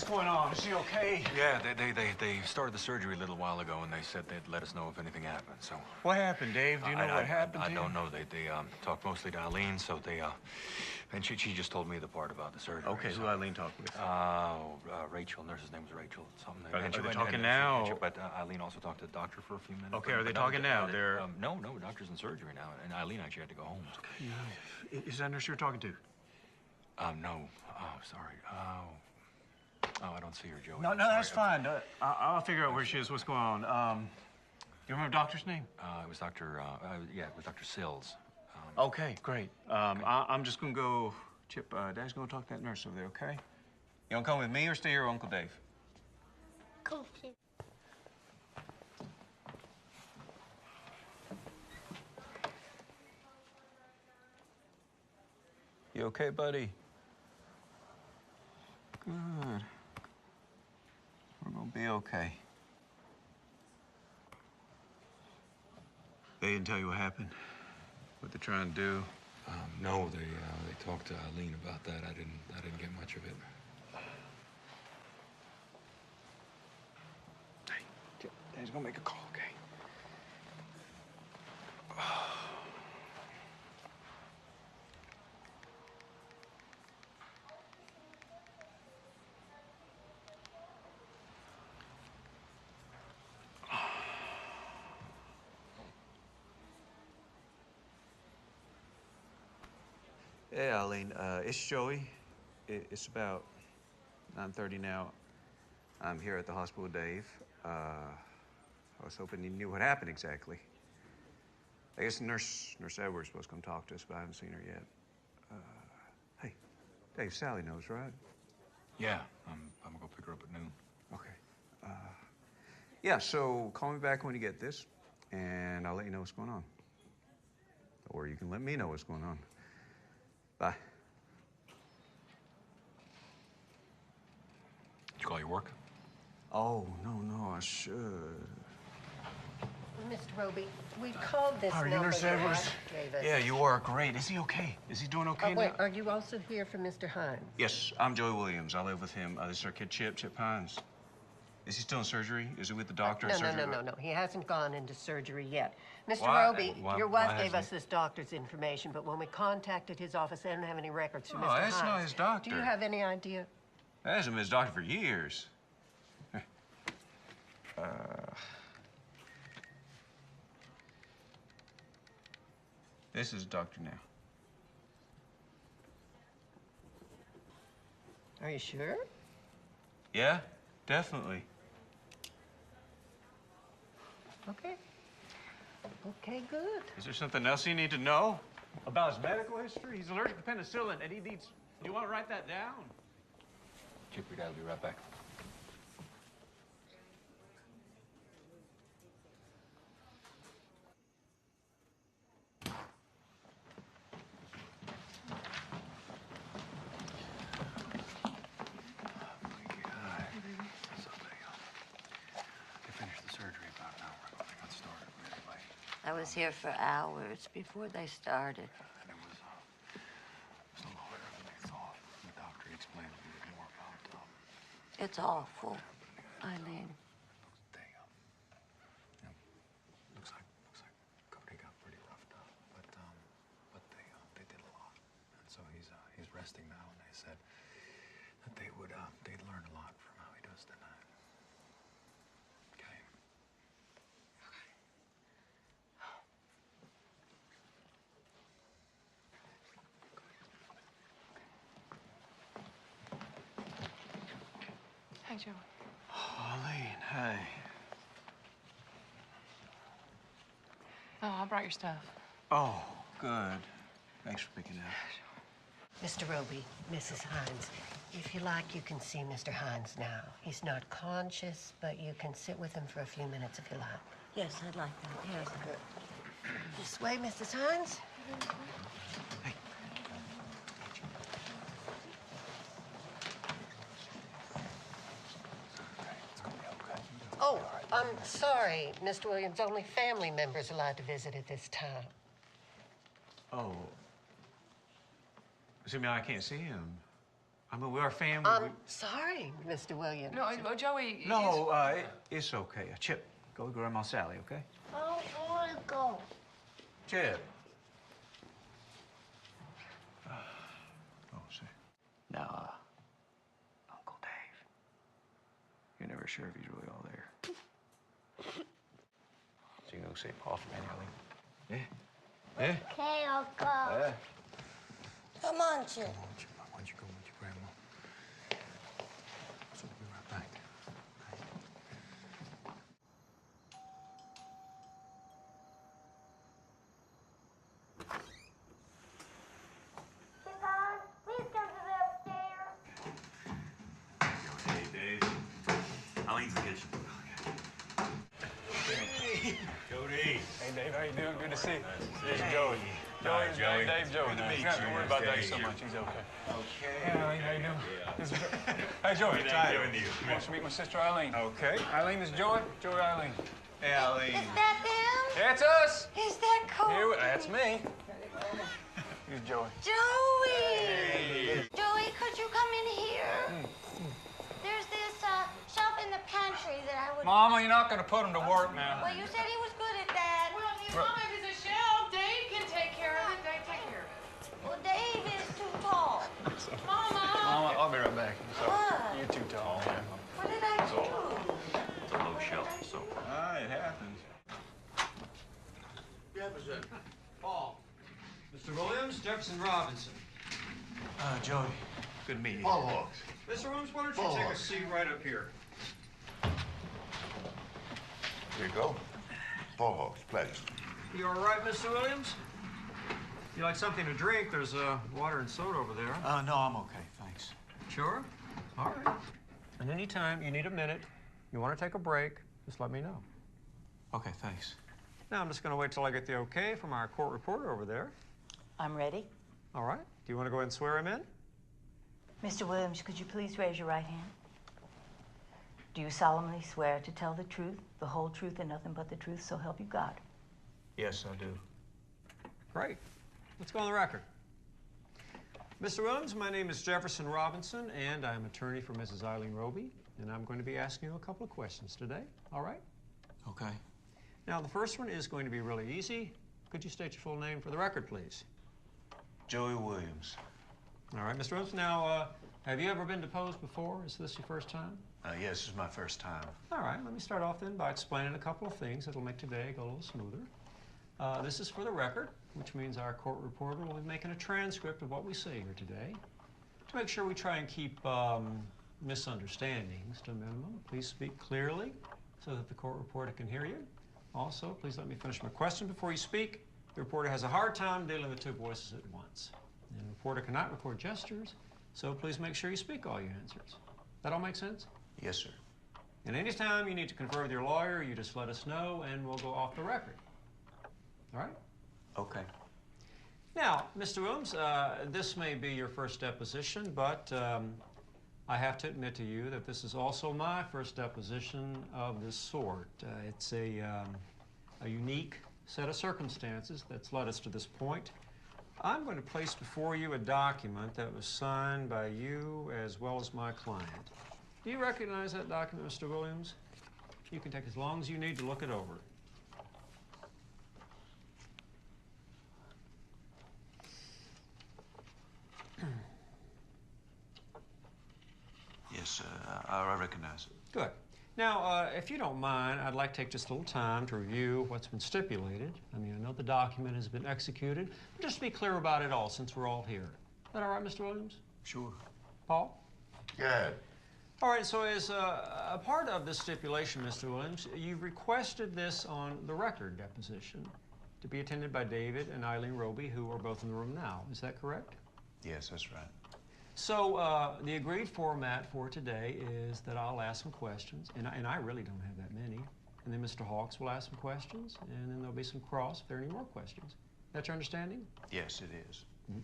what's going on? Is she okay? Yeah, they started the surgery a little while ago, and they said they'd let us know if anything happened. So. What happened, Dave? Do you know what happened? I don't know. They talked mostly to Eileen, so and she just told me the part about the surgery. Okay, so. who Eileen talked with? Rachel. Nurse's name was Rachel. Something. Are they talking now? But Eileen also talked to the doctor for a few minutes. Okay, are they talking now? They're no, doctor's in surgery now, and Eileen actually had to go home. So. Okay. Is that nurse you're talking to? No. Oh, sorry. Oh, I don't see her, Joey. No, that's fine. I'll figure out where she is. What's going on? You remember the doctor's name? It was Dr. Yeah, it was Dr. Sills. Okay, great. I'm just gonna go. Chip, Dad's gonna talk to that nurse over there. Okay? You wanna come with me or stay here with Uncle Dave? Come here. You okay, buddy? Good. We're gonna be okay. They didn't tell you what happened? What they're trying to do? No, they talked to Eileen about that. I didn't get much of it. Hey, Dad's gonna make a call, okay? Hey, Eileen, it's Joey. It's about 9:30 now. I'm here at the hospital with Dave. I was hoping you knew what happened exactly. I guess Nurse Edwards was going to talk to us, but I haven't seen her yet. Hey, Dave, Sally knows, right? Yeah, I'm gonna go pick her up at noon. Okay. Yeah, so call me back when you get this, and I'll let you know what's going on. Or you can let me know what's going on. Bye. Did you call your work? Oh, no, I should. Mr. Roby, we called this How are you, number Nurse that Edwards? Mike gave us. Yeah, you are great. Is he okay? Is he doing okay Wait, now? are you also here for Mr. Hines? Yes, I'm Joey Williams. I live with him. This is our kid, Chip Hines. Is he still in surgery? Is he with the doctor in surgery? No. He hasn't gone into surgery yet. Mr. Why? Roby, your Why wife gave hasn't us this doctor's information, but when we contacted his office, they don't have any records for Oh, Mr. Hines. that's not his doctor. Do you have any idea? That hasn't been his doctor for years. This is doctor now. Are you sure? Yeah, definitely. Okay. Okay, good. Is there something else you need to know about his medical history? He's allergic to penicillin, and he needs... Do you want to write that down? Chip, your dad will be right back. I was here for hours before they started. And it was a lot harder than they thought. The doctor explained a little more about It's awful, Eileen. Looks like Cody got pretty roughed up, but they did a lot, and so he's resting now. And they said that they'd learn a lot from how he does tonight. Okay. Hi, Joe. Eileen, hey. Oh, I brought your stuff. Oh, good. Thanks for picking it up. Mr. Roby, Mrs. Hines, if you like, you can see Mr. Hines now. He's not conscious, but you can sit with him for a few minutes if you like. Yes, I'd like that. Yes. This way, Mrs. Hines. Hey. Oh, I'm sorry, Mr. Williams. Only family members allowed to visit at this time. Oh. So, I mean, I can't see him. I mean, we're a family. Sorry, Mr. Williams. No, Joey. No, it's okay. Chip, go with Grandma Sally, okay? I don't want to go. Chip. See. Now, Uncle Dave, you're never sure if he's really all there. So you gonna say Paul for me, Ellie? Yeah? Yeah? Okay, I'll go. Yeah. Come on, Chip. Come on, Chip. Why don't you go with your grandma? So we'll be right back. Please come to the upstairs. Hey, Dave. I'll eat in the kitchen. Hey, Jody. Hey, Dave, how you doing? Good to see you. This is Joey. Joey. Dave, Joey. Good to meet Don't you. worry about Dave so Dave. much. He's okay. Okay. Hey, Eileen, how you doing? This is Hey, Joey. Tired. You. Wants to meet my sister Eileen. Okay. Eileen, this is Joey. Joey, Eileen. Hey, Eileen. Is that them? That's us. Is that cool? That's me. Here's Joey. Joey! Joey, could you come in here? There's this shelf in the pantry that I would... Mama, you're not going to put him to work now. Well, you said he was good at that. Well, as long as it's a shelf, Dave can take care of it. Dave, take care of it. Well, Dave is too tall. Mama! Mama, I'll be right back. What? You're too tall. Man. What did I do? It's a low shelf, so. It happens. Jefferson. Paul. Mr. Williams, Jefferson Robinson. Joey, good meeting you. Paul Hawks. Mr. Williams, why don't you take a seat right up here? Here you go. Paul Hawks, pleasure. You all right, Mr. Williams? You like something to drink? There's water and soda over there. No, I'm okay, thanks. Sure? All right. And anytime you need a minute, you want to take a break, just let me know. Okay, thanks. Now, I'm just going to wait till I get the okay from our court reporter over there. I'm ready. All right. Do you want to go ahead and swear him in? Mr. Williams, could you please raise your right hand? Do you solemnly swear to tell the truth, the whole truth, and nothing but the truth, so help you God? Yes, I do. Great. Let's go on the record. Mr. Williams, my name is Jefferson Robinson, and I'm attorney for Mrs. Eileen Roby, and I'm going to be asking you a couple of questions today. All right? Okay. Now, the first one is going to be really easy. Could you state your full name for the record, please? Joey Williams. All right, Mr. Williams. Now, have you ever been deposed before? Is this your first time? Yes, this is my first time. All right, let me start off then by explaining a couple of things that'll make today go a little smoother. This is for the record, which means our court reporter will be making a transcript of what we say here today. To make sure we try and keep misunderstandings to a minimum, please speak clearly so that the court reporter can hear you. Also, please let me finish my question before you speak. The reporter has a hard time dealing with two voices at once. And the reporter cannot record gestures, so please make sure you speak all your answers. That all make sense? Yes, sir. And anytime you need to confer with your lawyer, you just let us know and we'll go off the record. All right? Okay. Now, Mr. Williams, this may be your first deposition, but I have to admit to you that this is also my first deposition of this sort. It's a unique set of circumstances that's led us to this point. I'm going to place before you a document that was signed by you as well as my client. Do you recognize that document, Mr. Williams? You can take as long as you need to look it over. Yes, I recognize it. Good. Now, if you don't mind, I'd like to take just a little time to review what's been stipulated. I mean, I know the document has been executed, but just to be clear about it all since we're all here. Is that all right, Mr. Williams? Sure. Paul? Yeah. All right, so as a part of this stipulation, Mr. Williams, you've requested this on the record deposition to be attended by David and Eileen Roby, who are both in the room now. Is that correct? Yes, that's right. So the agreed format for today is that I'll ask some questions, and I really don't have that many. And then Mr. Hawks will ask some questions, and then there'll be some cross if there are any more questions. That's your understanding? Yes, it is. Mm-hmm.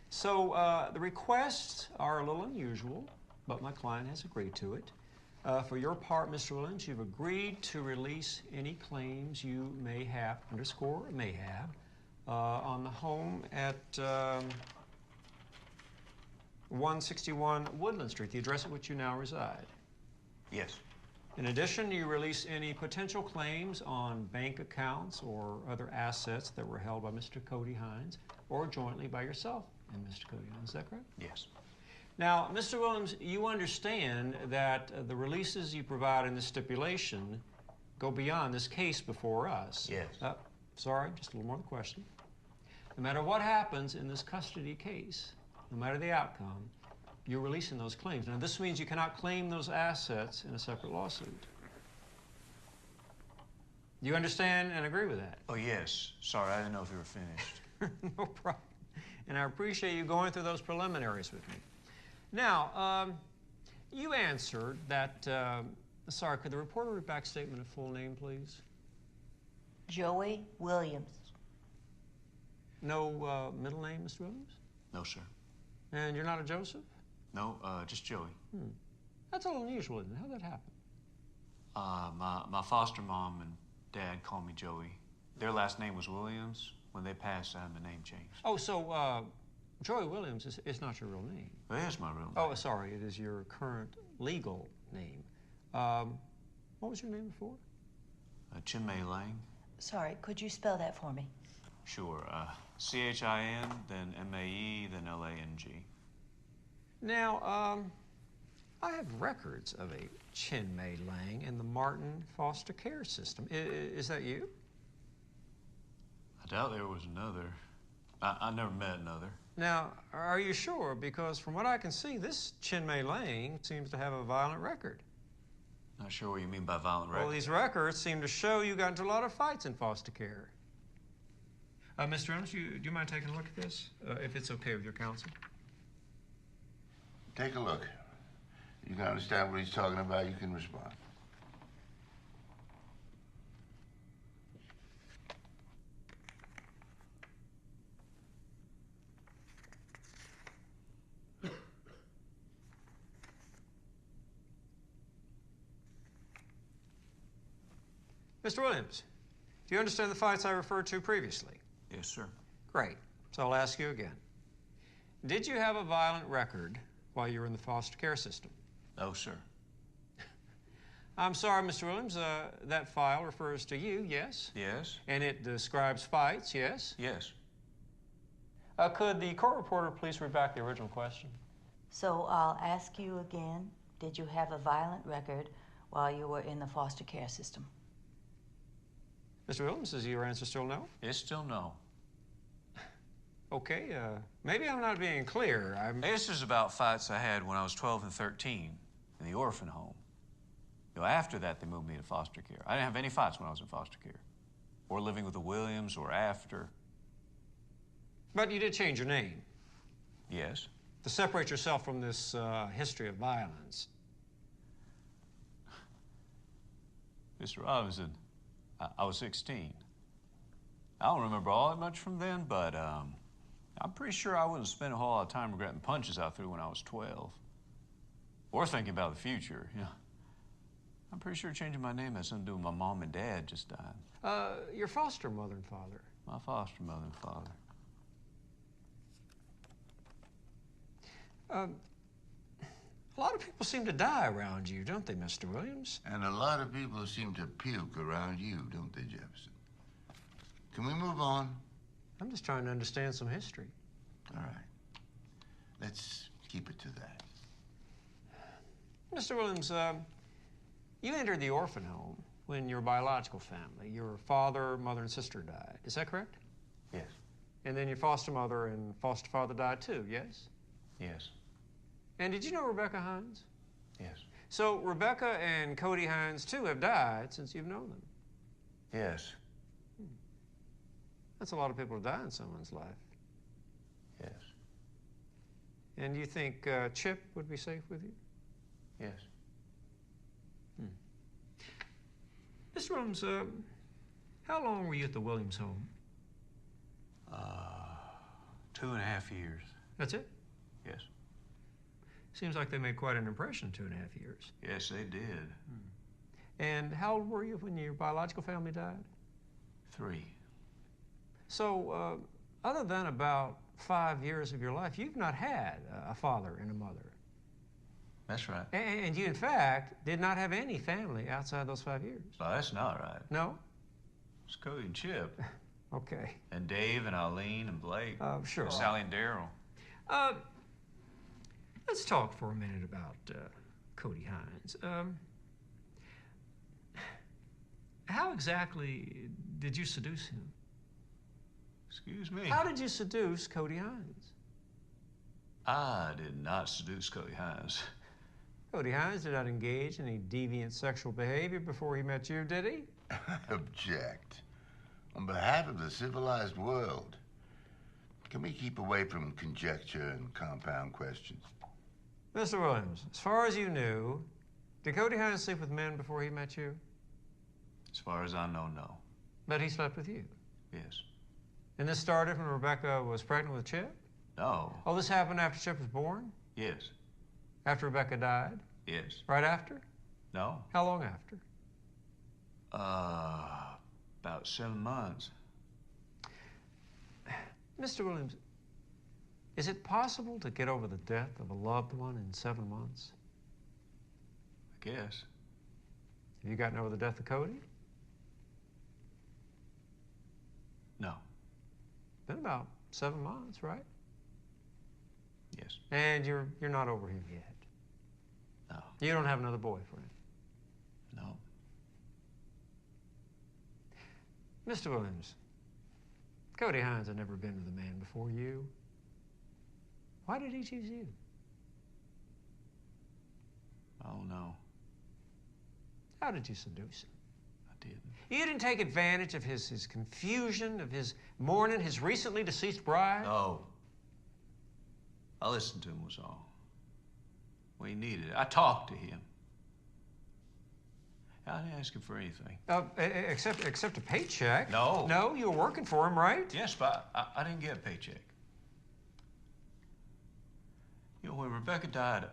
So the requests are a little unusual, but my client has agreed to it. For your part, Mr. Williams, you've agreed to release any claims you may have, underscore may have, on the home at 161 Woodland Street, the address at which you now reside. Yes. In addition, you release any potential claims on bank accounts or other assets that were held by Mr. Cody Hines or jointly by yourself and Mr. Cody Hines. Is that correct? Yes. Now, Mr. Williams, you understand that the releases you provide in this stipulation go beyond this case before us. Yes. Sorry, just a little more of the question. No matter what happens in this custody case, no matter the outcome, you're releasing those claims. Now, this means you cannot claim those assets in a separate lawsuit. Do you understand and agree with that? Oh, yes. Sorry, I didn't know if you were finished. No problem. And I appreciate you going through those preliminaries with me. Now, you answered that, sorry, could the reporter read back statement of full name, please? Joey Williams. No middle name, Mr. Williams? No, sir. And you're not a Joseph? No, just Joey. That's a little unusual, isn't it? How'd that happen? My foster mom and dad called me Joey. Their last name was Williams. When they passed, I had my name changed. Oh, so Joey Williams is not your real name. It is my real name. Oh, sorry, it is your current legal name. What was your name before? Chinmay Lang. Sorry, could you spell that for me? Sure. C-H-I-N, then M-A-E, then L-A-N-G. Now, I have records of a Chinmay Lang in the Martin foster care system. Is that you? I doubt there was another. I never met another. Now, are you sure? Because from what I can see, this Chinmay Lang seems to have a violent record. Not sure what you mean by violent record. Well, these records seem to show you got into a lot of fights in foster care. Mr. Williams, do you mind taking a look at this, if it's okay with your counsel? Take a look. You can understand what he's talking about, you can respond. Mr. Williams, do you understand the fights I referred to previously? Yes, sir. Great. So I'll ask you again. Did you have a violent record while you were in the foster care system? No, sir. I'm sorry, Mr. Williams, that file refers to you, yes? Yes. And it describes fights, yes? Yes. Could the court reporter please read back the original question? So I'll ask you again, did you have a violent record while you were in the foster care system? Mr. Williams, is your answer still no? It's still no. Okay, maybe I'm not being clear. This is about fights I had when I was 12 and 13 in the orphan home. You know, after that, they moved me to foster care. I didn't have any fights when I was in foster care, or living with the Williams, or after. But you did change your name. Yes. To separate yourself from this history of violence. Mr. Robinson, I was 16. I don't remember all that much from then, but I'm pretty sure I wouldn't spend a whole lot of time regretting punches I threw when I was 12. Or thinking about the future, you know. I'm pretty sure changing my name has something to do with my mom and dad just died. Your foster mother and father? My foster mother and father. A lot of people seem to die around you, don't they, Mr. Williams? And a lot of people seem to puke around you, don't they, Jefferson? Can we move on? I'm just trying to understand some history. All right. Let's keep it to that. Mr. Williams, you entered the orphan home when your biological family, your father, mother, and sister died. Is that correct? Yes. And then your foster mother and foster father died too, yes? Yes. And did you know Rebecca Hines? Yes. So Rebecca and Cody Hines too have died since you've known them. Yes. That's a lot of people to die in someone's life. Yes. And you think Chip would be safe with you? Yes. Mr. Williams, how long were you at the Williams home? 2.5 years. That's it? Yes. Seems like they made quite an impression, 2.5 years. Yes, they did. And how old were you when your biological family died? 3. So, other than about 5 years of your life, you've not had a father and a mother. That's right. And you, in fact, did not have any family outside those 5 years. Well, that's not right. No? It's Cody and Chip. Okay. And Dave and Eileen and Blake. Sure. Sally and Daryl. Let's talk for a minute about Cody Hines. How exactly did you seduce him? Excuse me? How did you seduce Cody Hines? I did not seduce Cody Hines. Cody Hines did not engage in any deviant sexual behavior before he met you, did he? Object. On behalf of the civilized world, can we keep away from conjecture and compound questions? Mr. Williams, as far as you knew, did Cody Hines sleep with men before he met you? As far as I know, no. But he slept with you? Yes. And this started when Rebecca was pregnant with Chip? No. Oh, this happened after Chip was born? Yes. After Rebecca died? Yes. Right after? No. How long after? About 7 months. Mr. Williams, is it possible to get over the death of a loved one in 7 months? I guess. Have you gotten over the death of Cody? No. Been about 7 months, right? Yes. And you're not over him yet? No. You don't have another boyfriend? No. Mr. Williams, Cody Hines had never been with a man before you. Why did he choose you? I don't know. How did you seduce him? I didn't. You didn't take advantage of his confusion, of his mourning his recently deceased bride? No. I listened to him was all. When he needed it. I talked to him. I didn't ask him for anything. Except a paycheck? No. No, you were working for him, right? Yes, but I didn't get a paycheck. You know, when Rebecca died,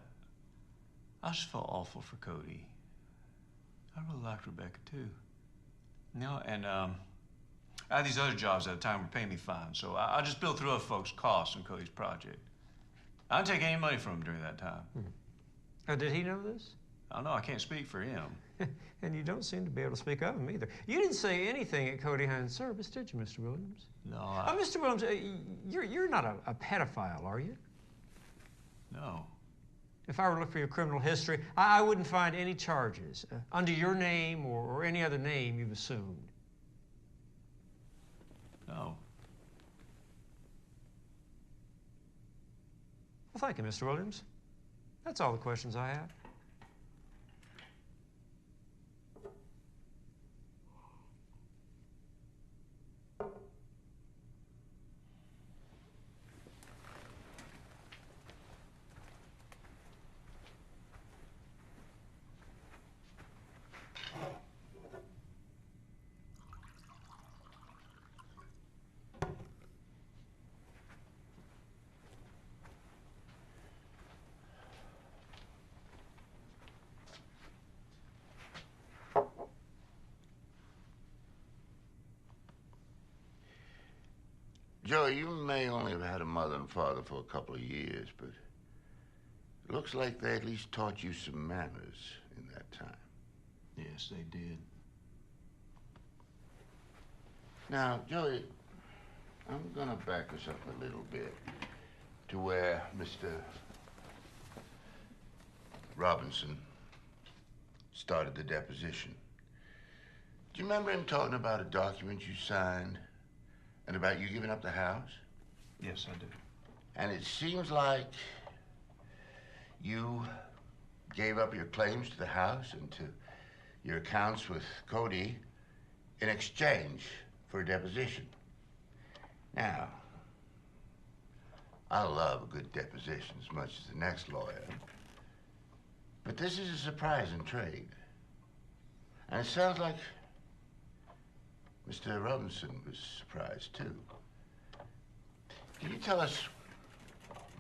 I just felt awful for Cody. I really liked Rebecca, too. You know, and I had these other jobs at the time were paying me fine, so I just billed through other folks' costs on Cody's project. I didn't take any money from him during that time. Did he know this? I don't know, I can't speak for him. And you don't seem to be able to speak of him either. You didn't say anything at Cody Hines' service, did you, Mr. Williams? No, Mr. Williams, you're not a pedophile, are you? No. If I were to look for your criminal history, I wouldn't find any charges under your name or any other name you've assumed. No. Well, thank you, Mr. Williams. That's all the questions I have. Joey, you may only have had a mother and father for a couple of years, but it looks like they at least taught you some manners in that time. Yes, they did. Now, Joey, I'm gonna back us up a little bit to where Mr. Robinson started the deposition. Do you remember him talking about a document you signed and about you giving up the house? Yes, I do. And it seems like you gave up your claims to the house and to your accounts with Cody in exchange for a deposition. Now, I love a good deposition as much as the next lawyer, but this is a surprising trade. And it sounds like Mr. Robinson was surprised, too. Can you tell us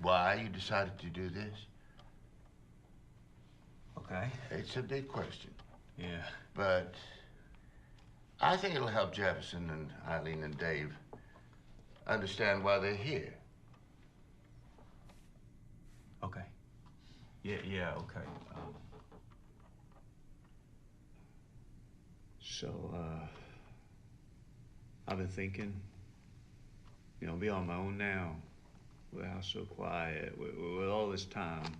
why you decided to do this? Okay. It's a big question. Yeah. But I think it'll help Jefferson and Eileen and Dave understand why they're here. Okay. Yeah, okay. So, I've been thinking, be on my own now, with the house so quiet, with all this time.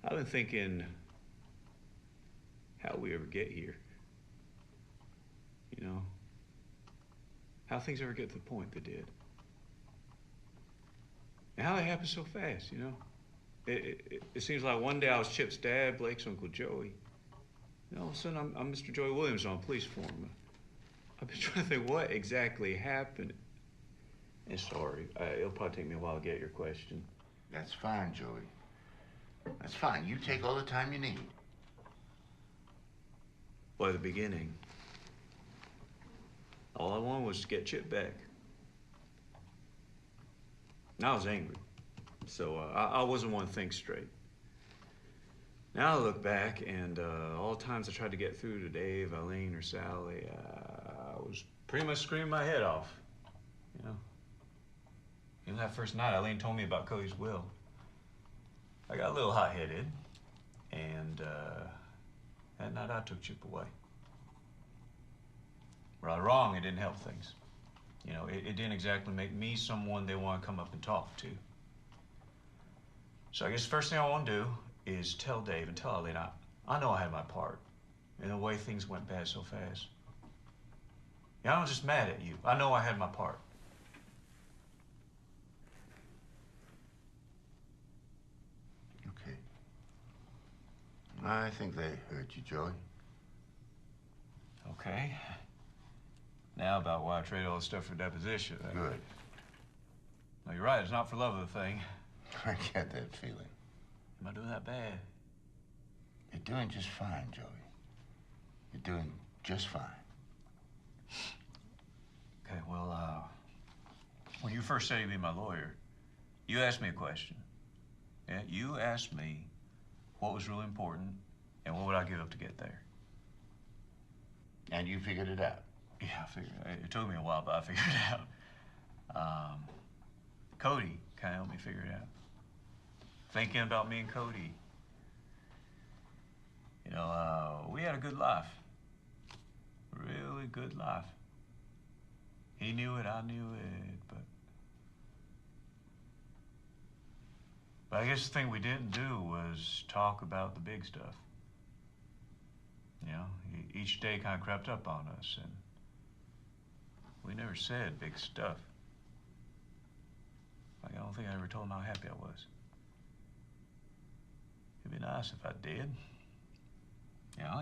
I've been thinking how we ever get here. How things ever get to the point they did. And how it happened so fast, It seems like one day I was Chip's dad, Blake's Uncle Joey. All of a sudden I'm Mr. Joey Williams on police form. I've been trying to think what exactly happened. And sorry, it'll probably take me a while to get your question. That's fine, Joey. That's fine. You take all the time you need. Well, at the beginning, all I wanted was to get Chip back. And I was angry, so I wasn't one to think straight. Now I look back, and all the times I tried to get through to Dave, Eileen, or Sally, I was pretty much screaming my head off, Even that first night, Eileen told me about Cody's will. I got a little hot-headed, and that night I took Chip away. Right or wrong, it didn't help things. It didn't exactly make me someone they want to come up and talk to. So I guess the first thing I want to do is tell Dave and tell Eileen I know I had my part in the way things went bad so fast. I'm just mad at you. I know I had my part. Okay. I think they hurt you, Joey. Okay. Now about why I traded all this stuff for deposition. Good. No, you're right. It's not for love of the thing. I get that feeling. Am I doing that bad? You're doing just fine, Joey. You're doing just fine. Okay, well, when you first said you'd be my lawyer, you asked me a question. Yeah, you asked me what was really important and what would I give up to get there. And you figured it out. Yeah, I figured it took me a while, but I figured it out. Cody kind of helped me figure it out. Thinking about me and Cody. We had a good life. Really good life. He knew it, I knew it, but I guess the thing we didn't do was talk about the big stuff. Each day kind of crept up on us, and we never said big stuff. I don't think I ever told him how happy I was. It'd be nice if I did.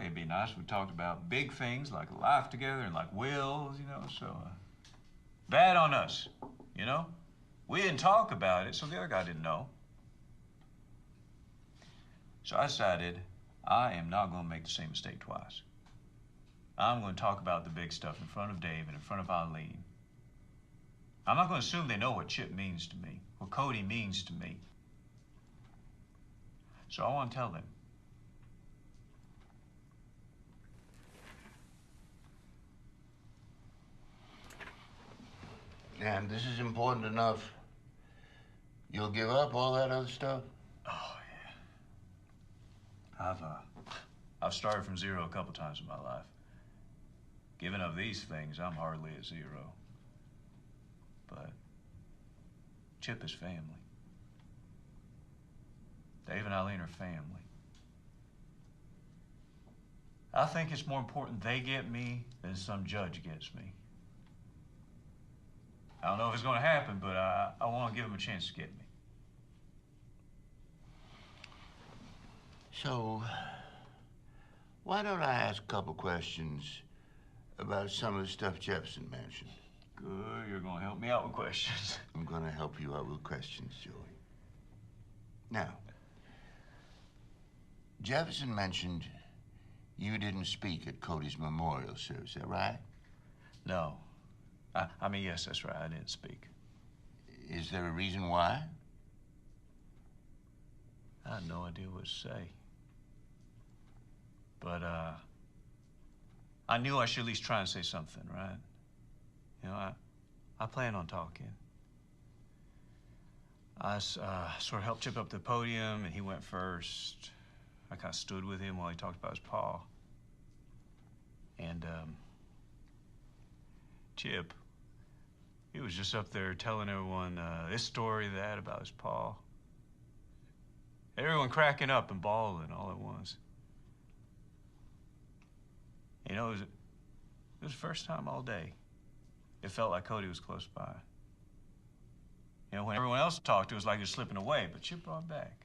It'd be nice if we talked about big things like life together and like wills, so bad on us, We didn't talk about it, so the other guy didn't know. So I decided I am not going to make the same mistake twice. I'm going to talk about the big stuff in front of Dave and in front of Eileen. I'm not going to assume they know what Chip means to me, what Cody means to me. So I want to tell them. And this is important enough. You'll give up all that other stuff? Oh, yeah. I've started from zero a couple times in my life. Giving up these things, I'm hardly at zero. But Chip is family. Dave and Eileen are family. I think it's more important they get me than some judge gets me. I don't know if it's going to happen, but I want to give them a chance to get me. So, why don't I ask a couple questions about some of the stuff Jefferson mentioned? Good, you're going to help me out with questions. I'm going to help you out with questions, Joey. Now, Jefferson mentioned you didn't speak at Cody's memorial service, is that right? No. I mean, yes, that's right. I didn't speak. Is there a reason why? I had no idea what to say. But, I knew I should at least try and say something, right? I plan on talking. I sort of helped Chip up the podium, and he went first. I kind of stood with him while he talked about his pa. And Chip, he was just up there telling everyone this story, that, about his pa. Everyone cracking up and bawling all at once. You know, it was the first time all day it felt like Cody was close by. You know, when everyone else talked, it was like he was slipping away, but Chip brought him back.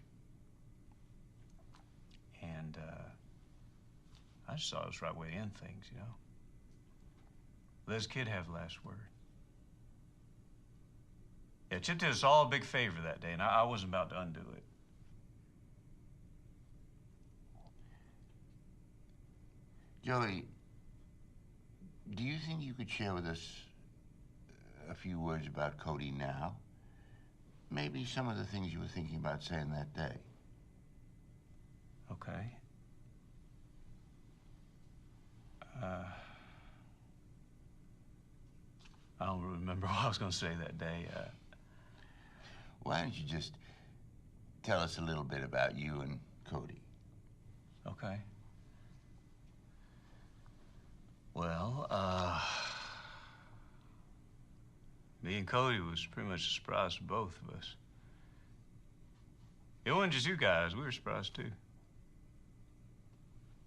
And I just thought it was the right way to end things, you know. Let his kid have the last word. Yeah, Chip did us all a big favor that day, and I wasn't about to undo it. Joey, do you think you could share with us a few words about Cody now? Maybe some of the things you were thinking about saying that day. Okay. I don't remember what I was going to say that day. Why don't you just tell us a little bit about you and Cody? Okay. Well, me and Cody was pretty much a surprise to both of us. It wasn't just you guys. We were surprised, too.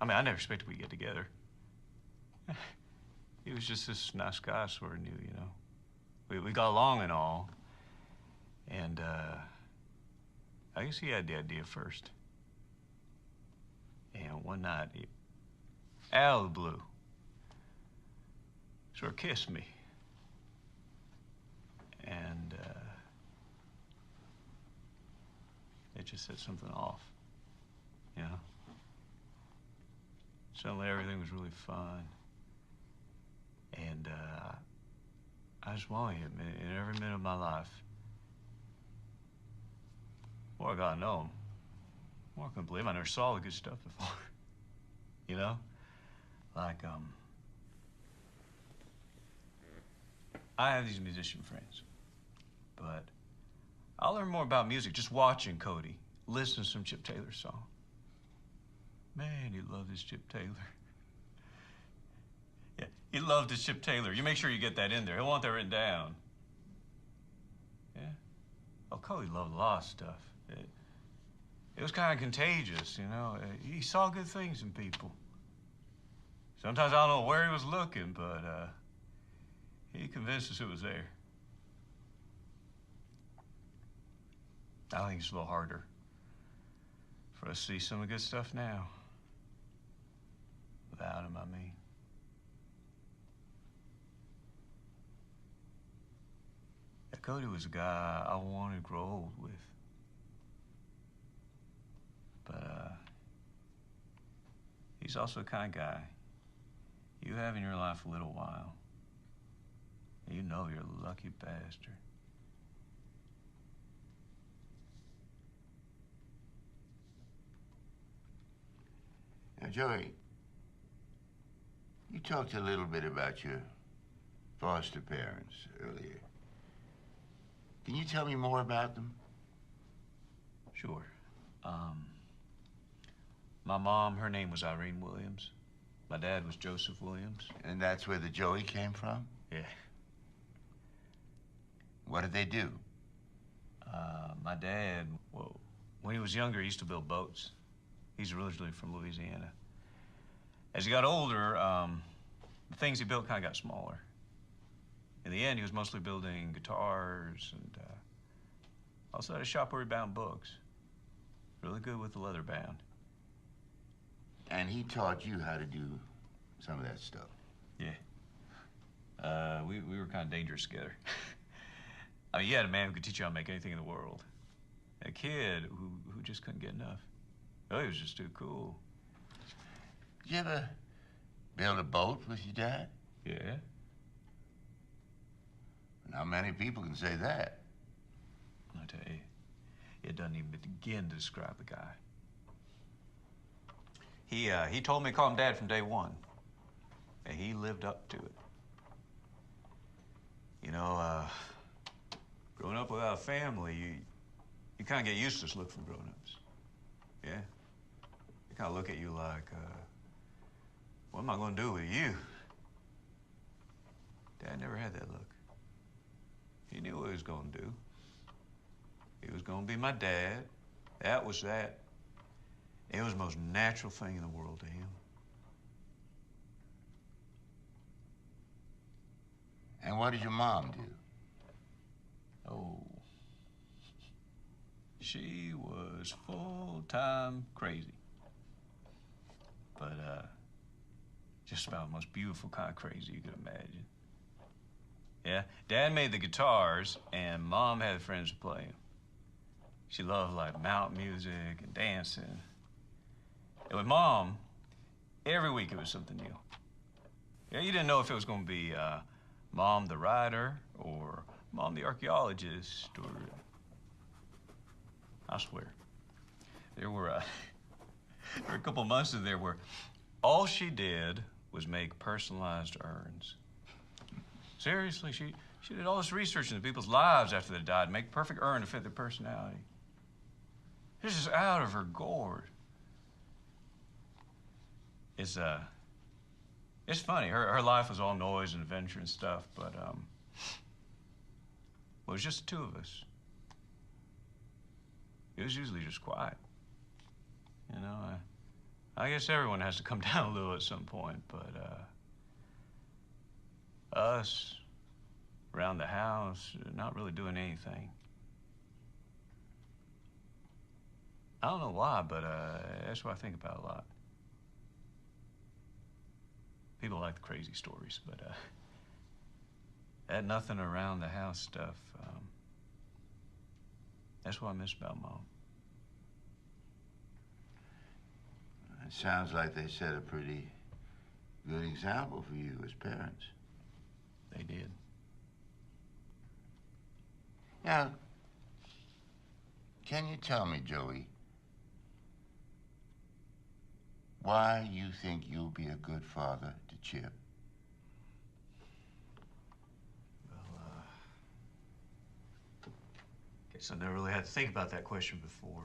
I mean, I never expected we'd get together. He was just this nice guy I sort of knew, you know. We got along and all. And, I guess he had the idea first. And one night, out of the blue, sort of kissed me. And, it just set something off, you know? Suddenly everything was really fun. And, I just wanted him in every minute of my life. The more I got to know him, the more I couldn't believe I never saw the good stuff before. You know? Like, I have these musician friends, but I'll learn more about music just watching Cody listen to some Chip Taylor song. Man, he loved his Chip Taylor. Yeah, he loved his Chip Taylor. You make sure you get that in there. He'll want that written down. Yeah. Oh, Cody loved a lot of stuff. It was kind of contagious, you know. He saw good things in people. Sometimes I don't know where he was looking, but he convinced us it was there. I think it's a little harder for us to see some of the good stuff now. Without him, I mean. Yeah, Cody was a guy I wanted to grow old with. But, he's also the kind of guy you have in your life a little while. You know you're a lucky bastard. Now, Joey, you talked a little bit about your foster parents earlier. Can you tell me more about them? Sure. My mom, her name was Irene Williams. My dad was Joseph Williams. And that's where the Joey came from? Yeah. What did they do? My dad, well, when he was younger, he used to build boats. He's originally from Louisiana. As he got older, the things he built kind of got smaller. In the end, he was mostly building guitars and also had a shop where he bound books. Really good with the leather bound. And he taught you how to do some of that stuff? Yeah. We were kind of dangerous together. I mean, you had a man who could teach you how to make anything in the world. A kid who just couldn't get enough. Oh, he was just too cool. Did you ever build a boat with your dad? Yeah. Not many people can say that. I tell you, it doesn't even begin to describe the guy. He told me to call him Dad from day one, and he lived up to it. You know, growing up without a family, You kind of get used to this look from grown-ups. Yeah? They kind of look at you like, what am I going to do with you? Dad never had that look. He knew what he was going to do. He was going to be my dad. That was that. It was the most natural thing in the world to him. And what did your mom do? Oh. She was full-time crazy. But, just about the most beautiful kind of crazy you could imagine. Yeah, Dad made the guitars, and Mom had friends to play them. She loved, like, mountain music and dancing. And with Mom, every week it was something new. Yeah, you didn't know if it was going to be Mom the writer or Mom the archaeologist or... I swear. There were a couple months in there where all she did was make personalized urns. Seriously, she did all this research into people's lives after they died, make a perfect urn to fit their personality. It's just out of her gourd. It's funny. Her life was all noise and adventure and stuff, but well, it was just the two of us. It was usually just quiet. You know, I guess everyone has to come down a little at some point, but us around the house, not really doing anything. I don't know why, but that's what I think about a lot. People like the crazy stories, but that nothing around the house stuff, that's what I miss about Mom. It sounds like they set a pretty good example for you as parents. They did. Now, can you tell me, Joey, why you think you'll be a good father to Chip? Guess I never really had to think about that question before.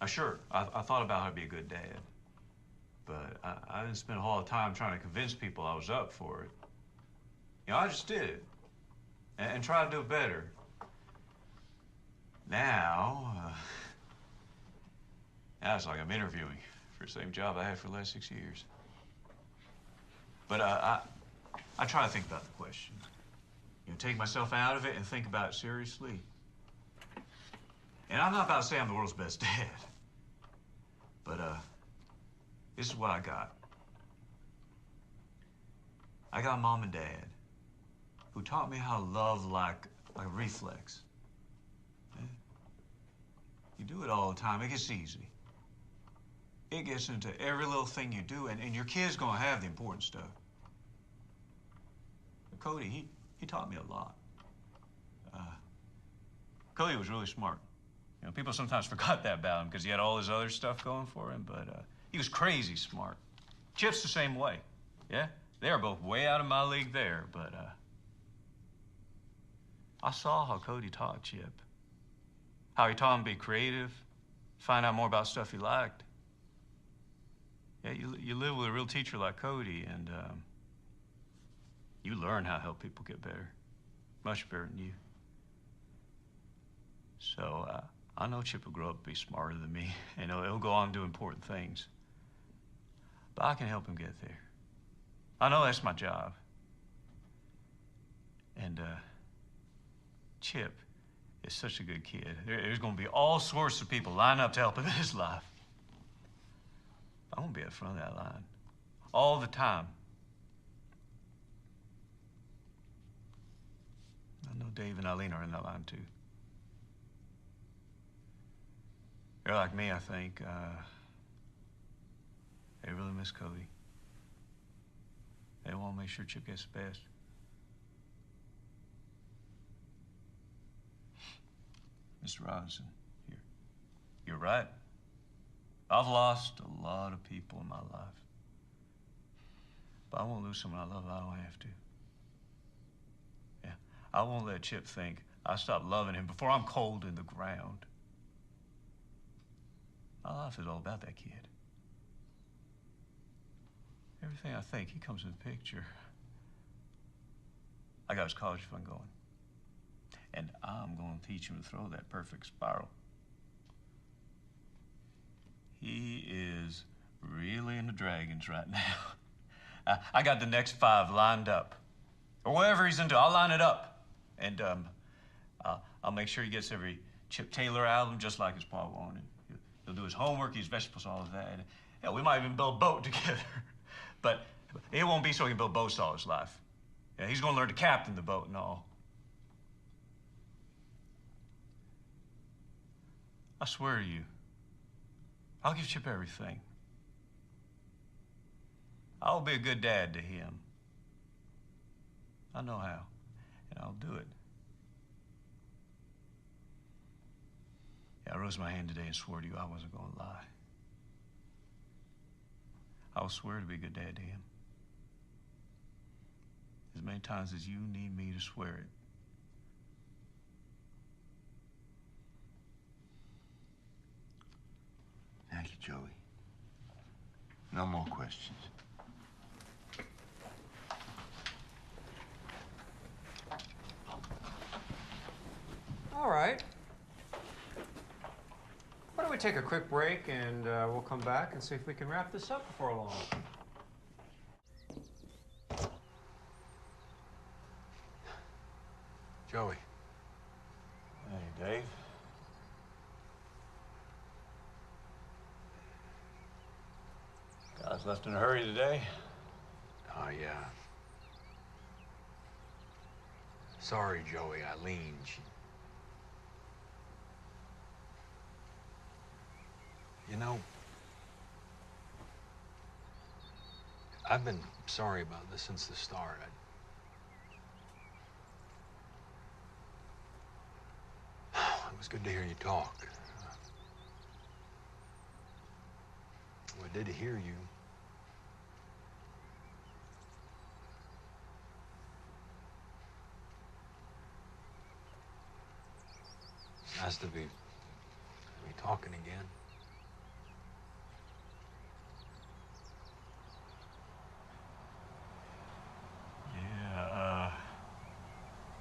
Sure, I thought about how to be a good dad, but I didn't spend a whole lot of time trying to convince people I was up for it. You know, I just did it and tried to do it better. Now it's like I'm interviewing for the same job I had for the last 6 years. But I try to think about the question. You know, take myself out of it and think about it seriously. And I'm not about to say I'm the world's best dad. But, this is what I got. I got Mom and Dad who taught me how to love like a reflex. Yeah. You do it all the time, it gets easy. It gets into every little thing you do, and your kid's gonna have the important stuff. Cody, he taught me a lot. Cody was really smart. You know, people sometimes forgot that about him because he had all his other stuff going for him, but he was crazy smart. Chip's the same way, yeah? They are both way out of my league there, but I saw how Cody taught Chip. How he taught him to be creative, find out more about stuff he liked. Yeah, you live with a real teacher like Cody, and you learn how to help people get better. Much better than you. So, I know Chip will grow up to be smarter than me, and he'll go on to do important things. But I can help him get there. I know that's my job. And, Chip is such a good kid. There's gonna be all sorts of people lined up to help him in his life. I'm gonna be at the front of that line. All the time. I know Dave and Eileen are in that line, too. They're like me, I think. They really miss Cody. They want to make sure Chip gets the best. Mr. Robinson, you're right. I've lost a lot of people in my life. But I won't lose someone I love if I don't have to. Yeah, I won't let Chip think I'll stop loving him before I'm cold in the ground. My life is all about that kid. Everything I think, he comes in the picture. I got his college fund going. And I'm going to teach him to throw that perfect spiral. He is really into dragons right now. I got the next 5 lined up. Or whatever he's into, I'll line it up. And I'll make sure he gets every Chip Taylor album just like his pa wanted. He'll do his homework, his vegetables, all of that. And, hell, we might even build a boat together. But it won't be so he can build boats all his life. Yeah, he's going to learn to captain the boat and all. I swear to you, I'll give Chip everything. I'll be a good dad to him. I know how, and I'll do it. Yeah, I rose my hand today and swore to you I wasn't going to lie. I'll swear to be a good dad to him. As many times as you need me to swear it. Thank you, Joey. No more questions. All right. Why don't we take a quick break and we'll come back and see if we can wrap this up before long. Joey. Hey, Dave. Guys left in a hurry today. Oh, yeah. Sorry, Joey. Eileen, You know, I've been sorry about this since the start. It was good to hear you talk. Well, I did hear you. It's nice to be talking again.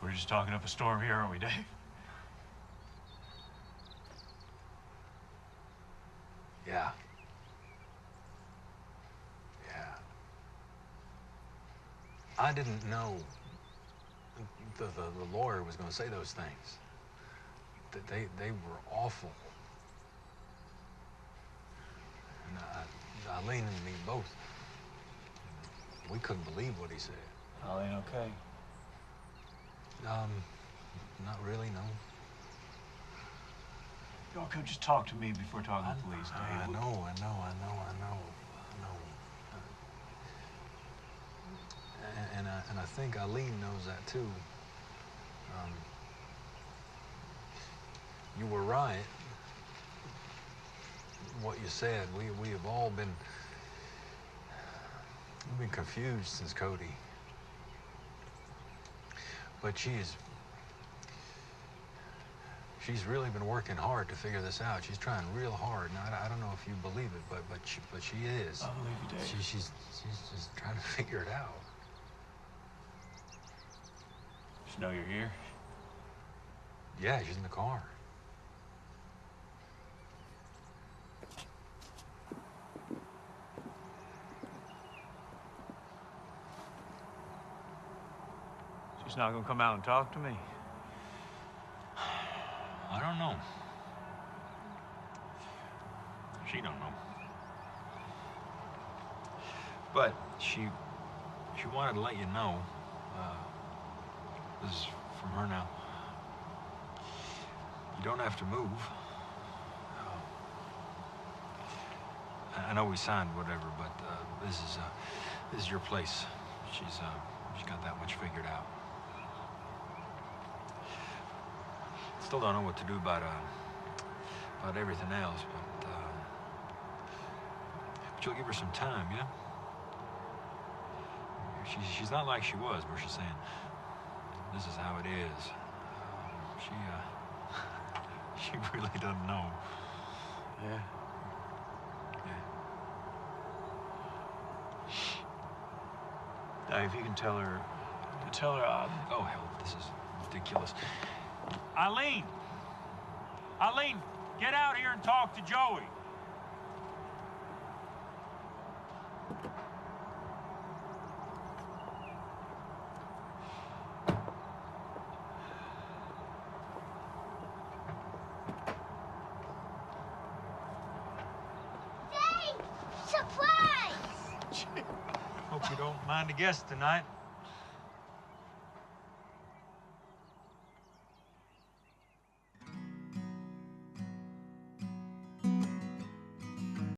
We're just talking up a storm here, aren't we, Dave? Yeah. Yeah. I didn't know the lawyer was going to say those things. They were awful. And Eileen and me both, we couldn't believe what he said. Eileen, okay? Not really, no. Y'all could just talk to me before talking to the police, Dave. I know. And I think Eileen knows that too. You were right. What you said, we have all been confused since Cody. But she's really been working hard to figure this out. She's trying real hard. Now, I don't know if you believe it, but she is. I believe you, Dave. She's just trying to figure it out. Just know you're here. Yeah, she's in the car. She's not gonna come out and talk to me. I don't know. She don't know. But she wanted to let you know. This is from her now. You don't have to move. I know we signed whatever, but this is your place. She's got that much figured out. Still don't know what to do about everything else, but you'll give her some time, yeah? She's not like she was, where she's saying, this is how it is. She really doesn't know. Yeah. Dave, you can tell her. Tell her, oh, hell, this is ridiculous. Eileen! Eileen, get out here and talk to Joey. Surprise! Hope you don't mind the guests tonight.